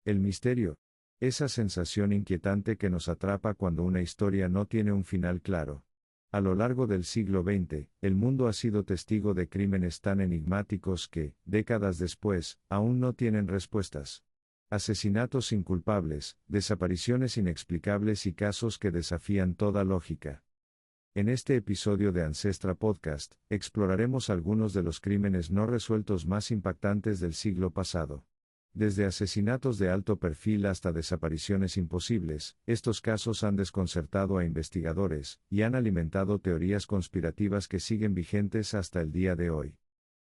El misterio. Esa sensación inquietante que nos atrapa cuando una historia no tiene un final claro. A lo largo del siglo XX, el mundo ha sido testigo de crímenes tan enigmáticos que, décadas después, aún no tienen respuestas. Asesinatos inculpables, desapariciones inexplicables y casos que desafían toda lógica. En este episodio de Ancestra Podcast, exploraremos algunos de los crímenes no resueltos más impactantes del siglo pasado. Desde asesinatos de alto perfil hasta desapariciones imposibles, estos casos han desconcertado a investigadores, y han alimentado teorías conspirativas que siguen vigentes hasta el día de hoy.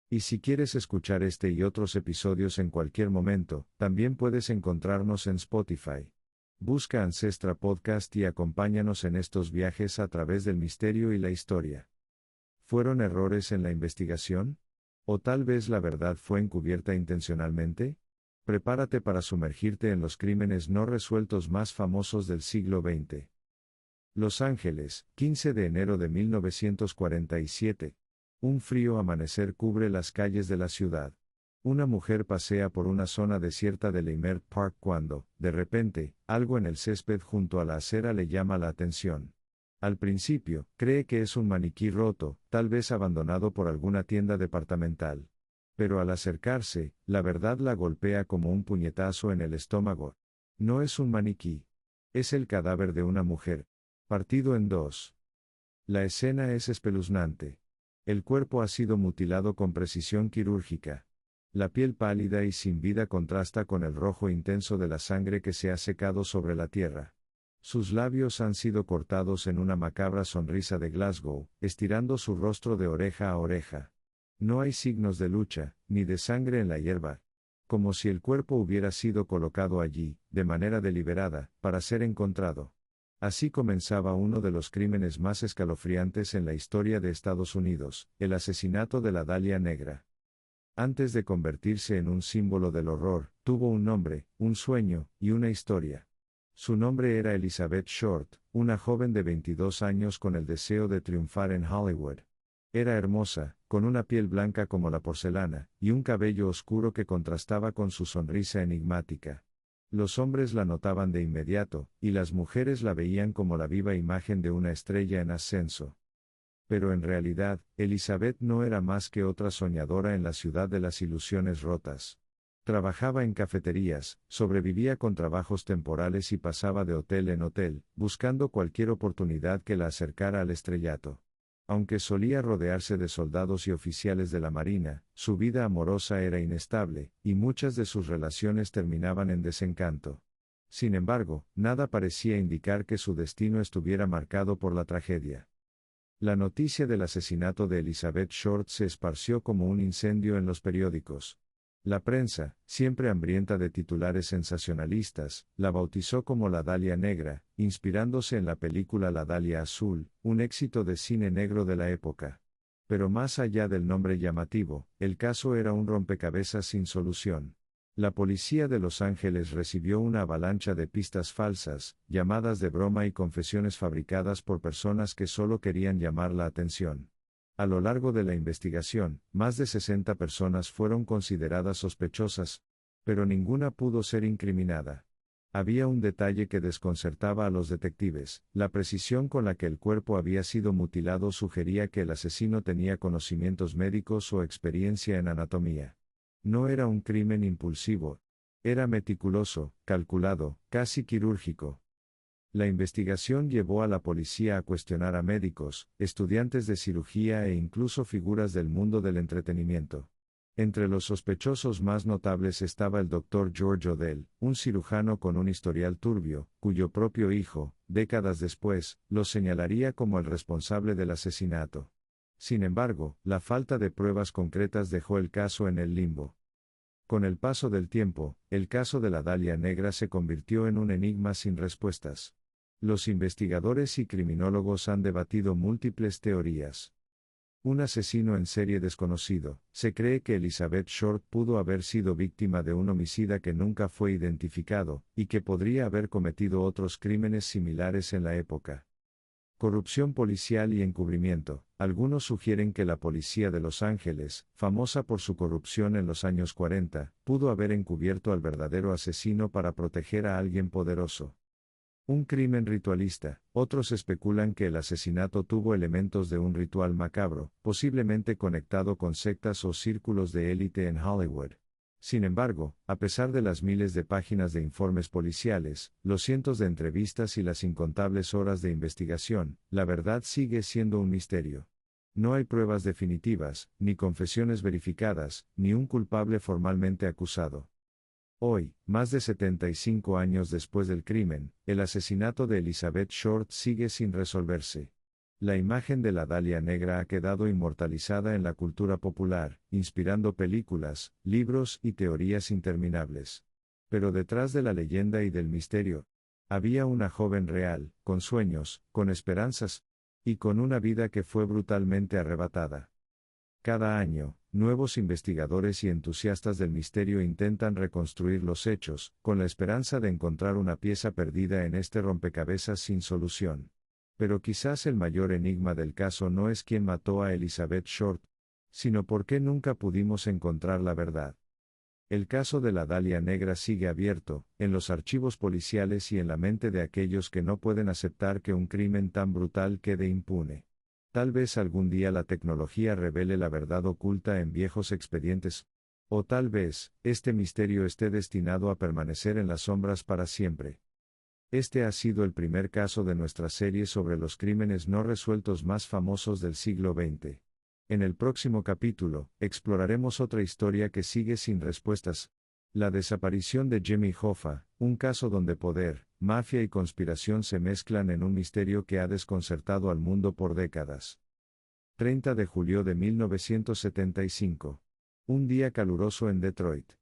Y si quieres escuchar este y otros episodios en cualquier momento, también puedes encontrarnos en Spotify. Busca Ancestra Podcast y acompáñanos en estos viajes a través del misterio y la historia. ¿Fueron errores en la investigación? ¿O tal vez la verdad fue encubierta intencionalmente? Prepárate para sumergirte en los crímenes no resueltos más famosos del siglo XX. Los Ángeles, 15 de enero de 1947. Un frío amanecer cubre las calles de la ciudad. Una mujer pasea por una zona desierta de Leimert Park cuando, de repente, algo en el césped junto a la acera le llama la atención. Al principio, cree que es un maniquí roto, tal vez abandonado por alguna tienda departamental. Pero al acercarse, la verdad la golpea como un puñetazo en el estómago. No es un maniquí. Es el cadáver de una mujer, partido en dos. La escena es espeluznante. El cuerpo ha sido mutilado con precisión quirúrgica. La piel pálida y sin vida contrasta con el rojo intenso de la sangre que se ha secado sobre la tierra. Sus labios han sido cortados en una macabra sonrisa de Glasgow, estirando su rostro de oreja a oreja. No hay signos de lucha, ni de sangre en la hierba. Como si el cuerpo hubiera sido colocado allí, de manera deliberada, para ser encontrado. Así comenzaba uno de los crímenes más escalofriantes en la historia de Estados Unidos, el asesinato de la Dalia Negra. Antes de convertirse en un símbolo del horror, tuvo un nombre, un sueño, y una historia. Su nombre era Elizabeth Short, una joven de 22 años con el deseo de triunfar en Hollywood. Era hermosa, con una piel blanca como la porcelana, y un cabello oscuro que contrastaba con su sonrisa enigmática. Los hombres la notaban de inmediato, y las mujeres la veían como la viva imagen de una estrella en ascenso. Pero en realidad, Elizabeth no era más que otra soñadora en la ciudad de las ilusiones rotas. Trabajaba en cafeterías, sobrevivía con trabajos temporales y pasaba de hotel en hotel, buscando cualquier oportunidad que la acercara al estrellato. Aunque solía rodearse de soldados y oficiales de la Marina, su vida amorosa era inestable, y muchas de sus relaciones terminaban en desencanto. Sin embargo, nada parecía indicar que su destino estuviera marcado por la tragedia. La noticia del asesinato de Elizabeth Short se esparció como un incendio en los periódicos. La prensa, siempre hambrienta de titulares sensacionalistas, la bautizó como la Dalia Negra, inspirándose en la película La Dalia Azul, un éxito de cine negro de la época. Pero más allá del nombre llamativo, el caso era un rompecabezas sin solución. La policía de Los Ángeles recibió una avalancha de pistas falsas, llamadas de broma y confesiones fabricadas por personas que solo querían llamar la atención. A lo largo de la investigación, más de 60 personas fueron consideradas sospechosas, pero ninguna pudo ser incriminada. Había un detalle que desconcertaba a los detectives: la precisión con la que el cuerpo había sido mutilado sugería que el asesino tenía conocimientos médicos o experiencia en anatomía. No era un crimen impulsivo. Era meticuloso, calculado, casi quirúrgico. La investigación llevó a la policía a cuestionar a médicos, estudiantes de cirugía e incluso figuras del mundo del entretenimiento. Entre los sospechosos más notables estaba el Dr. George Odell, un cirujano con un historial turbio, cuyo propio hijo, décadas después, lo señalaría como el responsable del asesinato. Sin embargo, la falta de pruebas concretas dejó el caso en el limbo. Con el paso del tiempo, el caso de la Dalia Negra se convirtió en un enigma sin respuestas. Los investigadores y criminólogos han debatido múltiples teorías. Un asesino en serie desconocido. Se cree que Elizabeth Short pudo haber sido víctima de un homicida que nunca fue identificado, y que podría haber cometido otros crímenes similares en la época. Corrupción policial y encubrimiento. Algunos sugieren que la policía de Los Ángeles, famosa por su corrupción en los años 40, pudo haber encubierto al verdadero asesino para proteger a alguien poderoso. Un crimen ritualista. Otros especulan que el asesinato tuvo elementos de un ritual macabro, posiblemente conectado con sectas o círculos de élite en Hollywood. Sin embargo, a pesar de las miles de páginas de informes policiales, los cientos de entrevistas y las incontables horas de investigación, la verdad sigue siendo un misterio. No hay pruebas definitivas, ni confesiones verificadas, ni un culpable formalmente acusado. Hoy, más de 75 años después del crimen, el asesinato de Elizabeth Short sigue sin resolverse. La imagen de la Dalia Negra ha quedado inmortalizada en la cultura popular, inspirando películas, libros y teorías interminables. Pero detrás de la leyenda y del misterio, había una joven real, con sueños, con esperanzas, y con una vida que fue brutalmente arrebatada. Cada año, nuevos investigadores y entusiastas del misterio intentan reconstruir los hechos, con la esperanza de encontrar una pieza perdida en este rompecabezas sin solución. Pero quizás el mayor enigma del caso no es quién mató a Elizabeth Short, sino por qué nunca pudimos encontrar la verdad. El caso de la Dalia Negra sigue abierto, en los archivos policiales y en la mente de aquellos que no pueden aceptar que un crimen tan brutal quede impune. Tal vez algún día la tecnología revele la verdad oculta en viejos expedientes, o tal vez, este misterio esté destinado a permanecer en las sombras para siempre. Este ha sido el primer caso de nuestra serie sobre los crímenes no resueltos más famosos del siglo XX. En el próximo capítulo, exploraremos otra historia que sigue sin respuestas. La desaparición de Jimmy Hoffa, un caso donde poder, mafia y conspiración se mezclan en un misterio que ha desconcertado al mundo por décadas. 30 de julio de 1975. Un día caluroso en Detroit.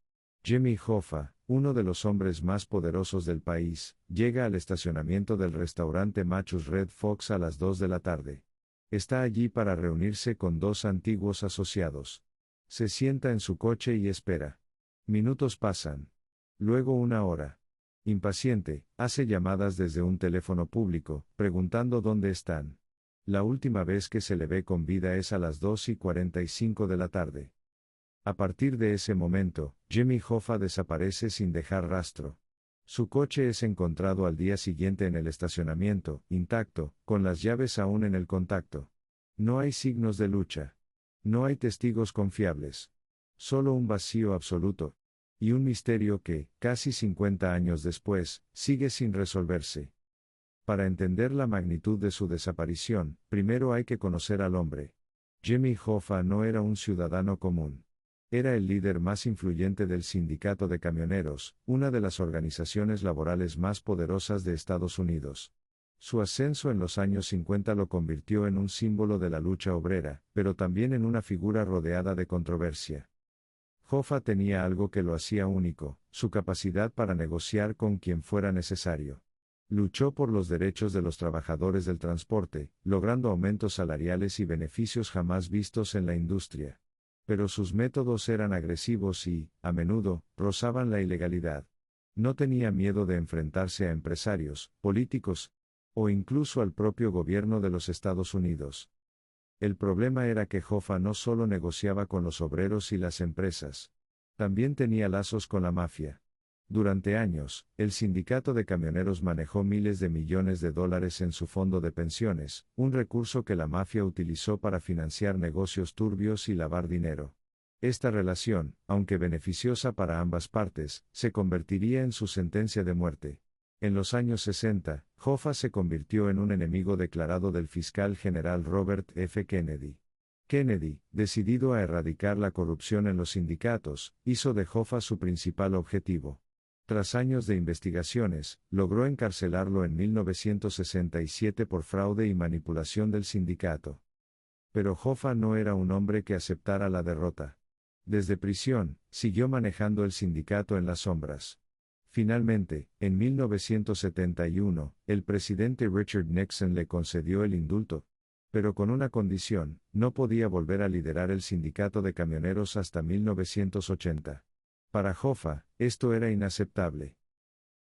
Jimmy Hoffa, uno de los hombres más poderosos del país, llega al estacionamiento del restaurante Machus Red Fox a las 2 de la tarde. Está allí para reunirse con dos antiguos asociados. Se sienta en su coche y espera. Minutos pasan. Luego una hora. Impaciente, hace llamadas desde un teléfono público, preguntando dónde están. La última vez que se le ve con vida es a las 2:45 de la tarde. A partir de ese momento, Jimmy Hoffa desaparece sin dejar rastro. Su coche es encontrado al día siguiente en el estacionamiento, intacto, con las llaves aún en el contacto. No hay signos de lucha. No hay testigos confiables. Solo un vacío absoluto. Y un misterio que, casi 50 años después, sigue sin resolverse. Para entender la magnitud de su desaparición, primero hay que conocer al hombre. Jimmy Hoffa no era un ciudadano común. Era el líder más influyente del Sindicato de Camioneros, una de las organizaciones laborales más poderosas de Estados Unidos. Su ascenso en los años 50 lo convirtió en un símbolo de la lucha obrera, pero también en una figura rodeada de controversia. Hoffa tenía algo que lo hacía único, su capacidad para negociar con quien fuera necesario. Luchó por los derechos de los trabajadores del transporte, logrando aumentos salariales y beneficios jamás vistos en la industria. Pero sus métodos eran agresivos y, a menudo, rozaban la ilegalidad. No tenía miedo de enfrentarse a empresarios, políticos, o incluso al propio gobierno de los Estados Unidos. El problema era que Hoffa no solo negociaba con los obreros y las empresas. También tenía lazos con la mafia. Durante años, el sindicato de camioneros manejó miles de millones de dólares en su fondo de pensiones, un recurso que la mafia utilizó para financiar negocios turbios y lavar dinero. Esta relación, aunque beneficiosa para ambas partes, se convertiría en su sentencia de muerte. En los años 60, Hoffa se convirtió en un enemigo declarado del fiscal general Robert F. Kennedy. Kennedy, decidido a erradicar la corrupción en los sindicatos, hizo de Hoffa su principal objetivo. Tras años de investigaciones, logró encarcelarlo en 1967 por fraude y manipulación del sindicato. Pero Hoffa no era un hombre que aceptara la derrota. Desde prisión, siguió manejando el sindicato en las sombras. Finalmente, en 1971, el presidente Richard Nixon le concedió el indulto. Pero con una condición: no podía volver a liderar el sindicato de camioneros hasta 1980. Para Hoffa, esto era inaceptable.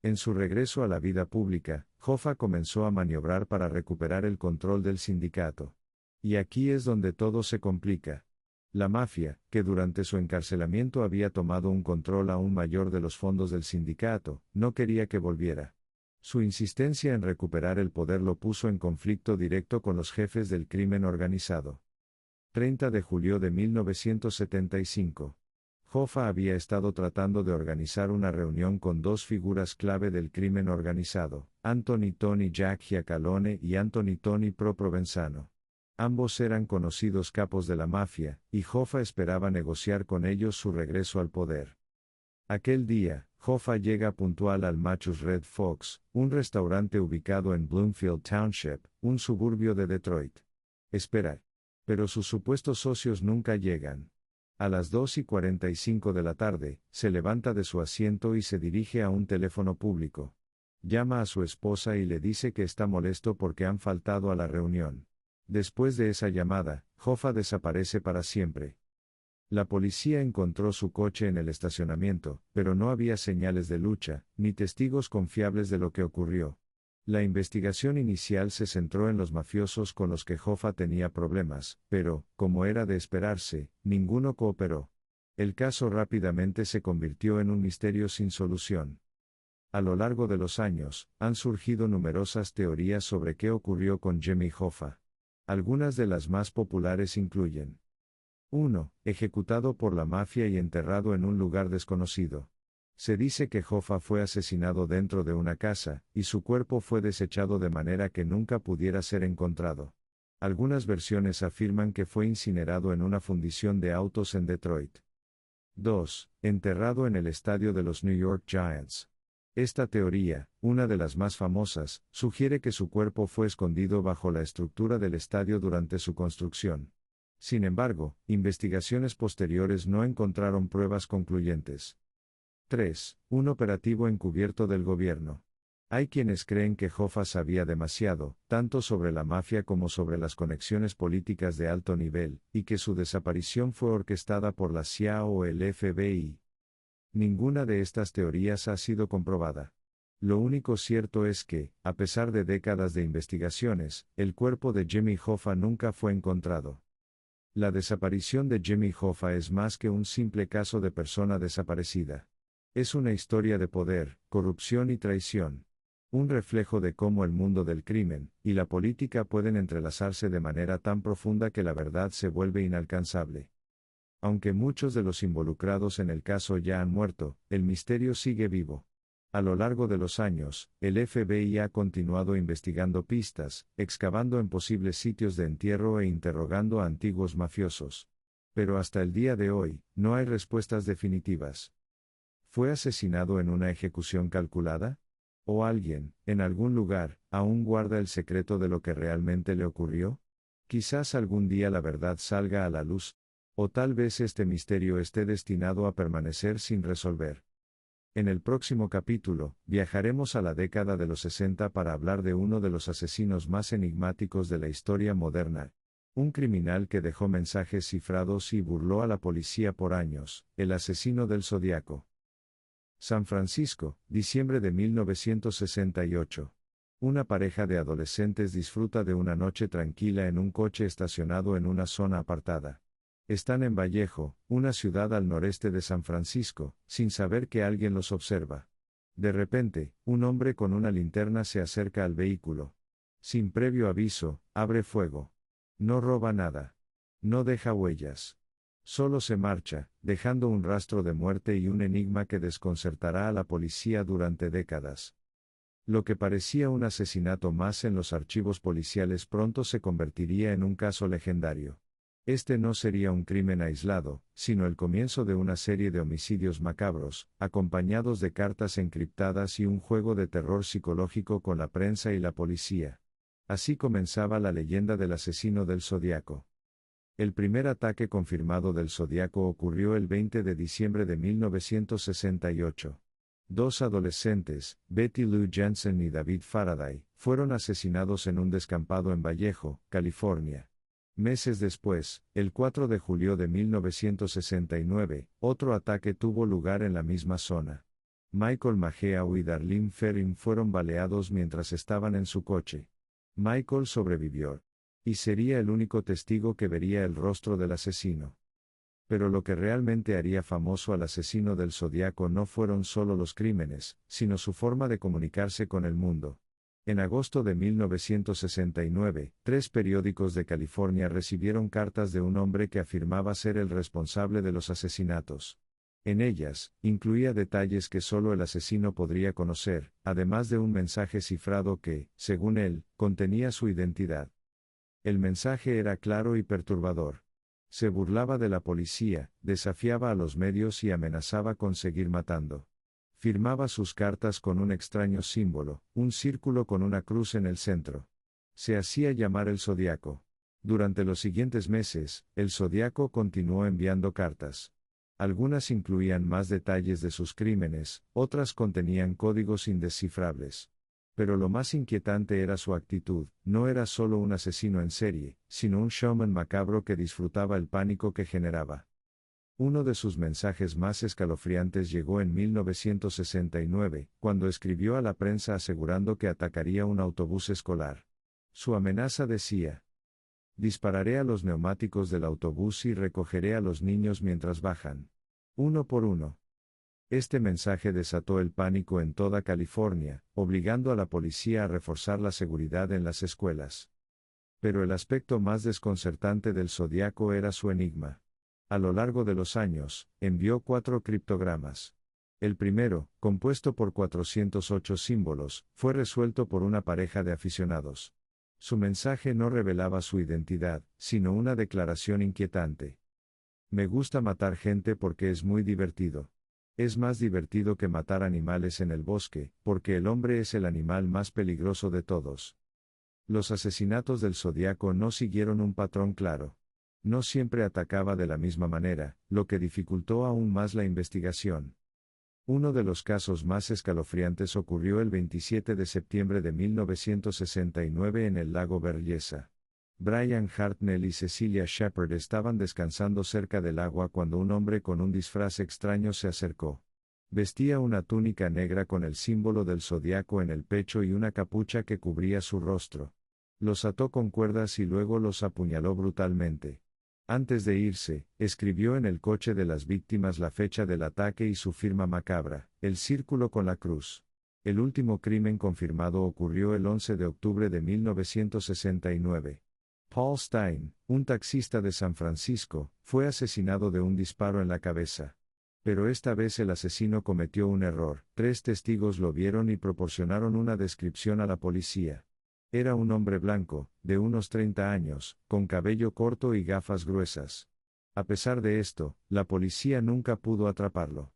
En su regreso a la vida pública, Hoffa comenzó a maniobrar para recuperar el control del sindicato. Y aquí es donde todo se complica. La mafia, que durante su encarcelamiento había tomado un control aún mayor de los fondos del sindicato, no quería que volviera. Su insistencia en recuperar el poder lo puso en conflicto directo con los jefes del crimen organizado. 30 de julio de 1975. Hoffa había estado tratando de organizar una reunión con dos figuras clave del crimen organizado, Anthony Tony Jack Giacalone y Anthony Tony Pro Provenzano. Ambos eran conocidos capos de la mafia, y Hoffa esperaba negociar con ellos su regreso al poder. Aquel día, Hoffa llega puntual al Machus Red Fox, un restaurante ubicado en Bloomfield Township, un suburbio de Detroit. Espera. Pero sus supuestos socios nunca llegan. A las 2:45 de la tarde, se levanta de su asiento y se dirige a un teléfono público. Llama a su esposa y le dice que está molesto porque han faltado a la reunión. Después de esa llamada, Hoffa desaparece para siempre. La policía encontró su coche en el estacionamiento, pero no había señales de lucha, ni testigos confiables de lo que ocurrió. La investigación inicial se centró en los mafiosos con los que Hoffa tenía problemas, pero, como era de esperarse, ninguno cooperó. El caso rápidamente se convirtió en un misterio sin solución. A lo largo de los años, han surgido numerosas teorías sobre qué ocurrió con Jimmy Hoffa. Algunas de las más populares incluyen: 1. Ejecutado por la mafia y enterrado en un lugar desconocido. Se dice que Hoffa fue asesinado dentro de una casa, y su cuerpo fue desechado de manera que nunca pudiera ser encontrado. Algunas versiones afirman que fue incinerado en una fundición de autos en Detroit. 2. Enterrado en el estadio de los New York Giants. Esta teoría, una de las más famosas, sugiere que su cuerpo fue escondido bajo la estructura del estadio durante su construcción. Sin embargo, investigaciones posteriores no encontraron pruebas concluyentes. 3. Un operativo encubierto del gobierno. Hay quienes creen que Hoffa sabía demasiado, tanto sobre la mafia como sobre las conexiones políticas de alto nivel, y que su desaparición fue orquestada por la CIA o el FBI. Ninguna de estas teorías ha sido comprobada. Lo único cierto es que, a pesar de décadas de investigaciones, el cuerpo de Jimmy Hoffa nunca fue encontrado. La desaparición de Jimmy Hoffa es más que un simple caso de persona desaparecida. Es una historia de poder, corrupción y traición. Un reflejo de cómo el mundo del crimen y la política pueden entrelazarse de manera tan profunda que la verdad se vuelve inalcanzable. Aunque muchos de los involucrados en el caso ya han muerto, el misterio sigue vivo. A lo largo de los años, el FBI ha continuado investigando pistas, excavando en posibles sitios de entierro e interrogando a antiguos mafiosos. Pero hasta el día de hoy, no hay respuestas definitivas. ¿Fue asesinado en una ejecución calculada? ¿O alguien, en algún lugar, aún guarda el secreto de lo que realmente le ocurrió? Quizás algún día la verdad salga a la luz. O tal vez este misterio esté destinado a permanecer sin resolver. En el próximo capítulo, viajaremos a la década de los 60 para hablar de uno de los asesinos más enigmáticos de la historia moderna. Un criminal que dejó mensajes cifrados y burló a la policía por años, el asesino del Zodiaco. San Francisco, diciembre de 1968. Una pareja de adolescentes disfruta de una noche tranquila en un coche estacionado en una zona apartada. Están en Vallejo, una ciudad al noreste de San Francisco, sin saber que alguien los observa. De repente, un hombre con una linterna se acerca al vehículo. Sin previo aviso, abre fuego. No roba nada. No deja huellas. Solo se marcha, dejando un rastro de muerte y un enigma que desconcertará a la policía durante décadas. Lo que parecía un asesinato más en los archivos policiales pronto se convertiría en un caso legendario. Este no sería un crimen aislado, sino el comienzo de una serie de homicidios macabros, acompañados de cartas encriptadas y un juego de terror psicológico con la prensa y la policía. Así comenzaba la leyenda del asesino del Zodiaco. El primer ataque confirmado del Zodiaco ocurrió el 20 de diciembre de 1968. Dos adolescentes, Betty Lou Jensen y David Faraday, fueron asesinados en un descampado en Vallejo, California. Meses después, el 4 de julio de 1969, otro ataque tuvo lugar en la misma zona. Michael Mageau y Darlene Ferrin fueron baleados mientras estaban en su coche. Michael sobrevivió. Y sería el único testigo que vería el rostro del asesino. Pero lo que realmente haría famoso al asesino del Zodiaco no fueron solo los crímenes, sino su forma de comunicarse con el mundo. En agosto de 1969, 3 periódicos de California recibieron cartas de un hombre que afirmaba ser el responsable de los asesinatos. En ellas, incluía detalles que solo el asesino podría conocer, además de un mensaje cifrado que, según él, contenía su identidad. El mensaje era claro y perturbador. Se burlaba de la policía, desafiaba a los medios y amenazaba con seguir matando. Firmaba sus cartas con un extraño símbolo, un círculo con una cruz en el centro. Se hacía llamar el Zodiaco. Durante los siguientes meses, el Zodiaco continuó enviando cartas. Algunas incluían más detalles de sus crímenes, otras contenían códigos indescifrables. Pero lo más inquietante era su actitud. No era solo un asesino en serie, sino un showman macabro que disfrutaba el pánico que generaba. Uno de sus mensajes más escalofriantes llegó en 1969, cuando escribió a la prensa asegurando que atacaría un autobús escolar. Su amenaza decía: dispararé a los neumáticos del autobús y recogeré a los niños mientras bajan. Uno por uno. Este mensaje desató el pánico en toda California, obligando a la policía a reforzar la seguridad en las escuelas. Pero el aspecto más desconcertante del Zodiaco era su enigma. A lo largo de los años, envió 4 criptogramas. El primero, compuesto por 408 símbolos, fue resuelto por una pareja de aficionados. Su mensaje no revelaba su identidad, sino una declaración inquietante. Me gusta matar gente porque es muy divertido. Es más divertido que matar animales en el bosque, porque el hombre es el animal más peligroso de todos. Los asesinatos del Zodiaco no siguieron un patrón claro. No siempre atacaba de la misma manera, lo que dificultó aún más la investigación. Uno de los casos más escalofriantes ocurrió el 27 de septiembre de 1969 en el lago Berryessa. Brian Hartnell y Cecilia Shepard estaban descansando cerca del agua cuando un hombre con un disfraz extraño se acercó. Vestía una túnica negra con el símbolo del Zodiaco en el pecho y una capucha que cubría su rostro. Los ató con cuerdas y luego los apuñaló brutalmente. Antes de irse, escribió en el coche de las víctimas la fecha del ataque y su firma macabra, el círculo con la cruz. El último crimen confirmado ocurrió el 11 de octubre de 1969. Paul Stein, un taxista de San Francisco, fue asesinado de un disparo en la cabeza. Pero esta vez el asesino cometió un error. 3 testigos lo vieron y proporcionaron una descripción a la policía. Era un hombre blanco, de unos 30 años, con cabello corto y gafas gruesas. A pesar de esto, la policía nunca pudo atraparlo.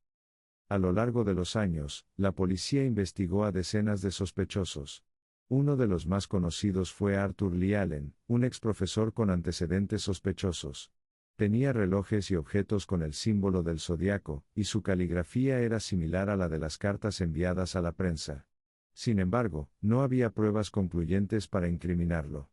A lo largo de los años, la policía investigó a decenas de sospechosos. Uno de los más conocidos fue Arthur Lee Allen, un exprofesor con antecedentes sospechosos. Tenía relojes y objetos con el símbolo del Zodiaco, y su caligrafía era similar a la de las cartas enviadas a la prensa. Sin embargo, no había pruebas concluyentes para incriminarlo.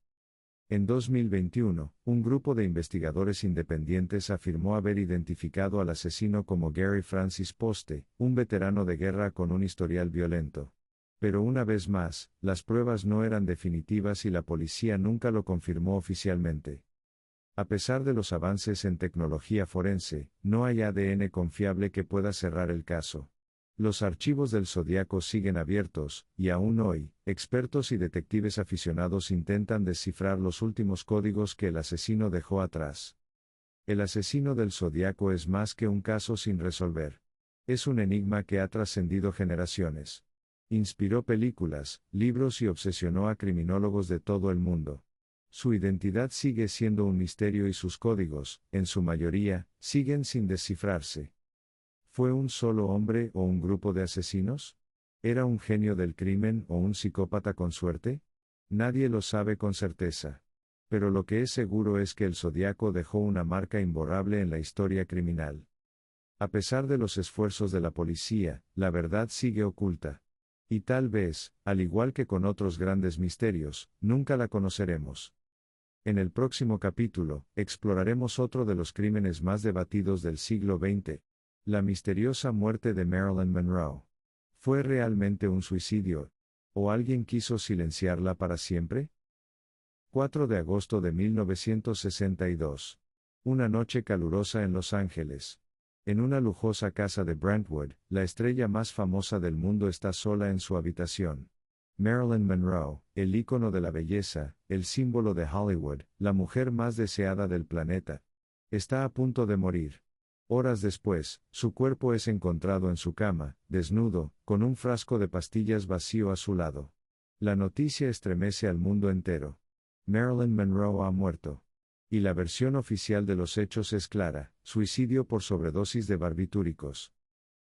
En 2021, un grupo de investigadores independientes afirmó haber identificado al asesino como Gary Francis Poste, un veterano de guerra con un historial violento. Pero una vez más, las pruebas no eran definitivas y la policía nunca lo confirmó oficialmente. A pesar de los avances en tecnología forense, no hay ADN confiable que pueda cerrar el caso. Los archivos del Zodiaco siguen abiertos, y aún hoy, expertos y detectives aficionados intentan descifrar los últimos códigos que el asesino dejó atrás. El asesino del Zodiaco es más que un caso sin resolver. Es un enigma que ha trascendido generaciones. Inspiró películas, libros y obsesionó a criminólogos de todo el mundo. Su identidad sigue siendo un misterio y sus códigos, en su mayoría, siguen sin descifrarse. ¿Fue un solo hombre o un grupo de asesinos? ¿Era un genio del crimen o un psicópata con suerte? Nadie lo sabe con certeza. Pero lo que es seguro es que el Zodiaco dejó una marca imborrable en la historia criminal. A pesar de los esfuerzos de la policía, la verdad sigue oculta. Y tal vez, al igual que con otros grandes misterios, nunca la conoceremos. En el próximo capítulo, exploraremos otro de los crímenes más debatidos del siglo XX. La misteriosa muerte de Marilyn Monroe. ¿Fue realmente un suicidio? ¿O alguien quiso silenciarla para siempre? 4 de agosto de 1962. Una noche calurosa en Los Ángeles. En una lujosa casa de Brentwood, la estrella más famosa del mundo está sola en su habitación. Marilyn Monroe, el ícono de la belleza, el símbolo de Hollywood, la mujer más deseada del planeta. Está a punto de morir. Horas después, su cuerpo es encontrado en su cama, desnudo, con un frasco de pastillas vacío a su lado. La noticia estremece al mundo entero. Marilyn Monroe ha muerto. Y la versión oficial de los hechos es clara: suicidio por sobredosis de barbitúricos.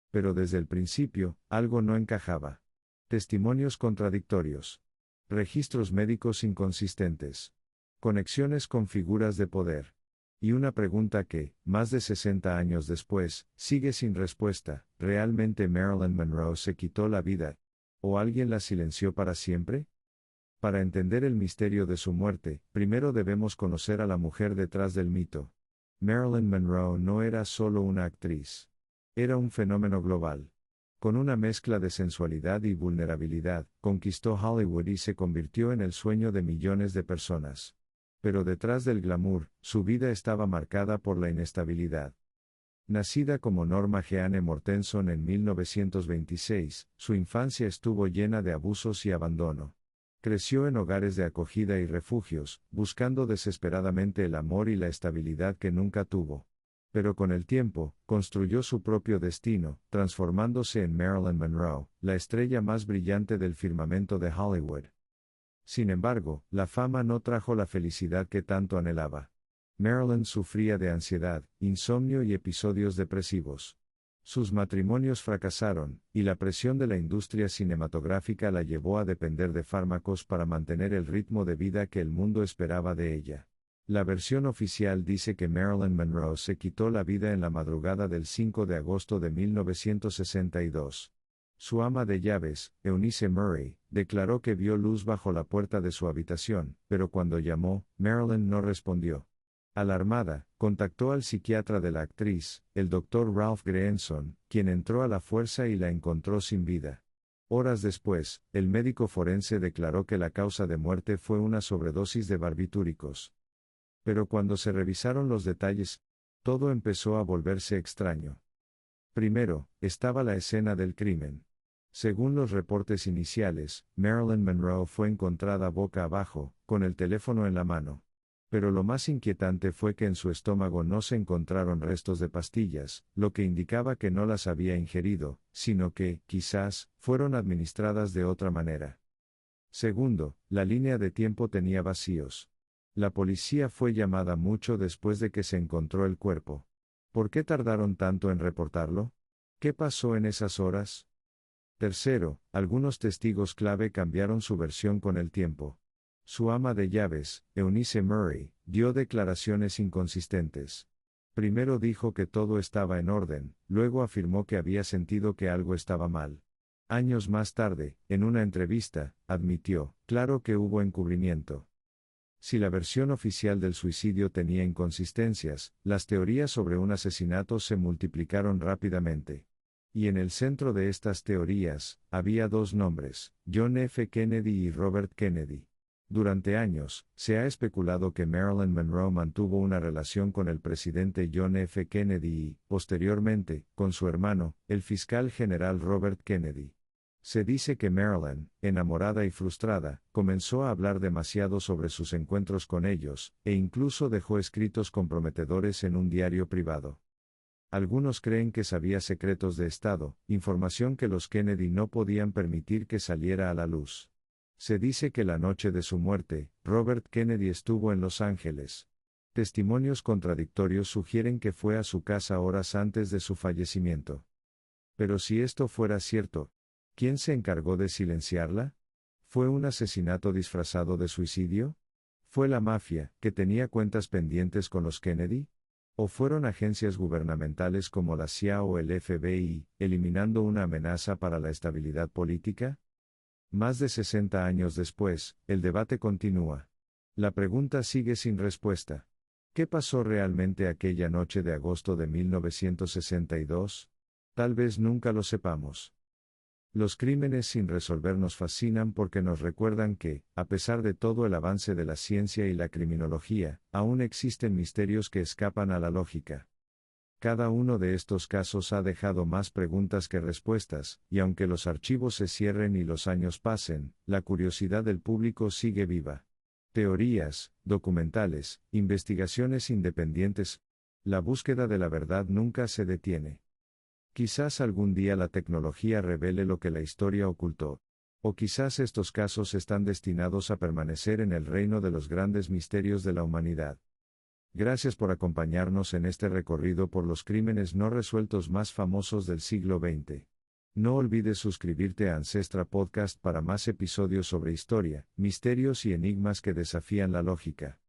Pero desde el principio, algo no encajaba. Testimonios contradictorios. Registros médicos inconsistentes. Conexiones con figuras de poder. Y una pregunta que, más de 60 años después, sigue sin respuesta: ¿realmente Marilyn Monroe se quitó la vida? ¿O alguien la silenció para siempre? Para entender el misterio de su muerte, primero debemos conocer a la mujer detrás del mito. Marilyn Monroe no era solo una actriz. Era un fenómeno global. Con una mezcla de sensualidad y vulnerabilidad, conquistó Hollywood y se convirtió en el sueño de millones de personas. Pero detrás del glamour, su vida estaba marcada por la inestabilidad. Nacida como Norma Jeanne Mortenson en 1926, su infancia estuvo llena de abusos y abandono. Creció en hogares de acogida y refugios, buscando desesperadamente el amor y la estabilidad que nunca tuvo. Pero con el tiempo, construyó su propio destino, transformándose en Marilyn Monroe, la estrella más brillante del firmamento de Hollywood. Sin embargo, la fama no trajo la felicidad que tanto anhelaba. Marilyn sufría de ansiedad, insomnio y episodios depresivos. Sus matrimonios fracasaron, y la presión de la industria cinematográfica la llevó a depender de fármacos para mantener el ritmo de vida que el mundo esperaba de ella. La versión oficial dice que Marilyn Monroe se quitó la vida en la madrugada del 5 de agosto de 1962. Su ama de llaves, Eunice Murray, declaró que vio luz bajo la puerta de su habitación, pero cuando llamó, Marilyn no respondió. Alarmada, contactó al psiquiatra de la actriz, el Dr. Ralph Greenson, quien entró a la fuerza y la encontró sin vida. Horas después, el médico forense declaró que la causa de muerte fue una sobredosis de barbitúricos. Pero cuando se revisaron los detalles, todo empezó a volverse extraño. Primero, estaba la escena del crimen. Según los reportes iniciales, Marilyn Monroe fue encontrada boca abajo, con el teléfono en la mano. Pero lo más inquietante fue que en su estómago no se encontraron restos de pastillas, lo que indicaba que no las había ingerido, sino que, quizás, fueron administradas de otra manera. Segundo, la línea de tiempo tenía vacíos. La policía fue llamada mucho después de que se encontró el cuerpo. ¿Por qué tardaron tanto en reportarlo? ¿Qué pasó en esas horas? Tercero, algunos testigos clave cambiaron su versión con el tiempo. Su ama de llaves, Eunice Murray, dio declaraciones inconsistentes. Primero dijo que todo estaba en orden, luego afirmó que había sentido que algo estaba mal. Años más tarde, en una entrevista, admitió: claro que hubo encubrimiento. Si la versión oficial del suicidio tenía inconsistencias, las teorías sobre un asesinato se multiplicaron rápidamente. Y en el centro de estas teorías, había dos nombres: John F. Kennedy y Robert Kennedy. Durante años, se ha especulado que Marilyn Monroe mantuvo una relación con el presidente John F. Kennedy y, posteriormente, con su hermano, el fiscal general Robert Kennedy. Se dice que Marilyn, enamorada y frustrada, comenzó a hablar demasiado sobre sus encuentros con ellos, e incluso dejó escritos comprometedores en un diario privado. Algunos creen que sabía secretos de Estado, información que los Kennedy no podían permitir que saliera a la luz. Se dice que la noche de su muerte, Robert Kennedy estuvo en Los Ángeles. Testimonios contradictorios sugieren que fue a su casa horas antes de su fallecimiento. Pero si esto fuera cierto, ¿quién se encargó de silenciarla? ¿Fue un asesinato disfrazado de suicidio? ¿Fue la mafia, que tenía cuentas pendientes con los Kennedy? ¿O fueron agencias gubernamentales como la CIA o el FBI, eliminando una amenaza para la estabilidad política? Más de 60 años después, el debate continúa. La pregunta sigue sin respuesta. ¿Qué pasó realmente aquella noche de agosto de 1962? Tal vez nunca lo sepamos. Los crímenes sin resolver nos fascinan porque nos recuerdan que, a pesar de todo el avance de la ciencia y la criminología, aún existen misterios que escapan a la lógica. Cada uno de estos casos ha dejado más preguntas que respuestas, y aunque los archivos se cierren y los años pasen, la curiosidad del público sigue viva. Teorías, documentales, investigaciones independientes. La búsqueda de la verdad nunca se detiene. Quizás algún día la tecnología revele lo que la historia ocultó. O quizás estos casos están destinados a permanecer en el reino de los grandes misterios de la humanidad. Gracias por acompañarnos en este recorrido por los crímenes no resueltos más famosos del siglo XX. No olvides suscribirte a Ancestra Podcast para más episodios sobre historia, misterios y enigmas que desafían la lógica.